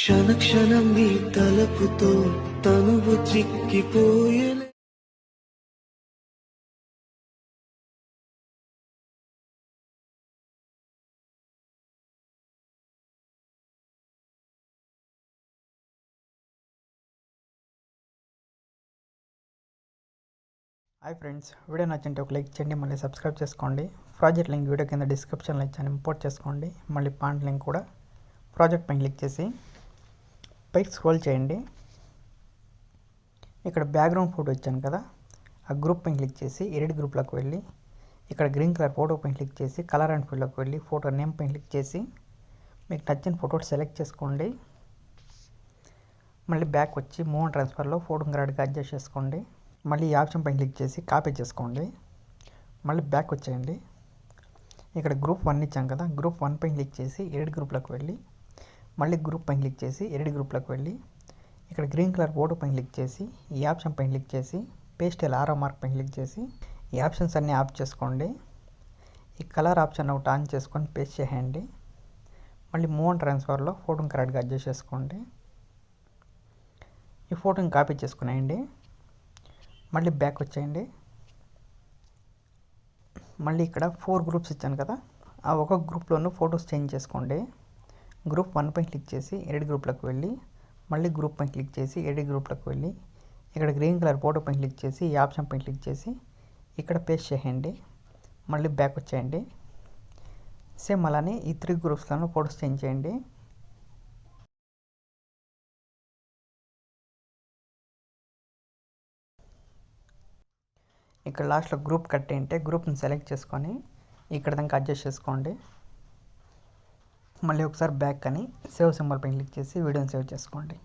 క్షణ క్షణం నీ తలపుతో తనువు చిక్కిపోయలే. హాయ్ ఫ్రెండ్స్, వీడియో నచ్చింటే ఒక లైక్ చేయండి, మళ్ళీ సబ్స్క్రైబ్ చేసుకోండి. ప్రాజెక్ట్ లింక్ వీడియో కింద డిస్క్రిప్షన్లో ఇచ్చాను, ఇంపోర్ట్ చేసుకోండి. మళ్ళీ పాయింట్ లింక్ కూడా ప్రాజెక్ట్ పైన క్లిక్ చేసి పైకి స్క్రోల్ చేయండి. ఇక్కడ బ్యాక్గ్రౌండ్ ఫోటో ఇచ్చాను కదా, ఆ గ్రూప్ పైన క్లిక్ చేసి ఎడిట్ గ్రూప్లోకి వెళ్ళి ఇక్కడ గ్రీన్ కలర్ ఫోటో పైన క్లిక్ చేసి కలర్ అండ్ ఫీల్డ్లోకి వెళ్ళి ఫోటో నేమ్ పైన క్లిక్ చేసి మీకు నచ్చిన ఫోటో సెలెక్ట్ చేసుకోండి. మళ్ళీ బ్యాక్ వచ్చి మూవ్ అండ్ ట్రాన్స్ఫర్లో ఫోటోని కరెక్ట్గా అడ్జస్ట్ చేసుకోండి. మళ్ళీ ఈ ఆప్షన్ పైన క్లిక్ చేసి కాపీ చేసుకోండి. మళ్ళీ బ్యాక్ వచ్చేయండి. ఇక్కడ గ్రూప్ 1 ఇచ్చాం కదా, గ్రూప్ 1 పైన క్లిక్ చేసి ఎడిట్ గ్రూప్లోకి వెళ్ళి మళ్ళీ గ్రూప్ పైన క్లిక్ చేసి ఎడిట్ గ్రూప్లోకి వెళ్ళి ఇక్కడ గ్రీన్ కలర్ ఫోటో పైన క్లిక్ చేసి ఈ ఆప్షన్ పైన క్లిక్ చేసి పేస్ట్ ఆరో మార్క్ పైన క్లిక్ చేసి ఈ ఆప్షన్స్ అన్నీ ఆఫ్ చేసుకోండి. ఈ కలర్ ఆప్షన్ ఒకటి ఆన్ చేసుకొని పేస్ట్ చేయండి. మళ్ళీ మూవ్ అండ్ ట్రాన్స్ఫర్లో ఫోటోని కరెక్ట్గా అడ్జస్ట్ చేసుకోండి. ఈ ఫోటోని కాపీ చేసుకునేయండి. మళ్ళీ బ్యాక్ వచ్చేయండి. మళ్ళీ ఇక్కడ 4 గ్రూప్స్ ఇచ్చాను కదా, ఆ ఒక్కొక్క గ్రూప్లోనూ ఫొటోస్ చేంజ్ చేసుకోండి. గ్రూప్ 1 పైన క్లిక్ చేసి ఎడిట్ గ్రూప్లోకి వెళ్ళి మళ్ళీ గ్రూప్ పైన క్లిక్ చేసి ఎడిట్ గ్రూప్లోకి వెళ్ళి ఇక్కడ గ్రీన్ కలర్ ఫోటో పైన క్లిక్ చేసి ఈ ఆప్షన్ పైన క్లిక్ చేసి ఇక్కడ పేస్ట్ చేయండి. మళ్ళీ బ్యాక్ వచ్చేయండి. సేమ్ అలానే ఈ 3 గ్రూప్స్లోనూ ఫొటోస్ చేంజ్ చేయండి. ఇక్కడ లాస్ట్లో గ్రూప్ కట్ అంటే గ్రూప్ని సెలెక్ట్ చేసుకొని ఇక్కడ దాకా అడ్జస్ట్ చేసుకోండి. మళ్ళీ ఒకసారి బ్యాక్ అని సేవ్ సింబల్ పైన క్లిక్ చేసి వీడియోని సేవ్ చేసుకోండి.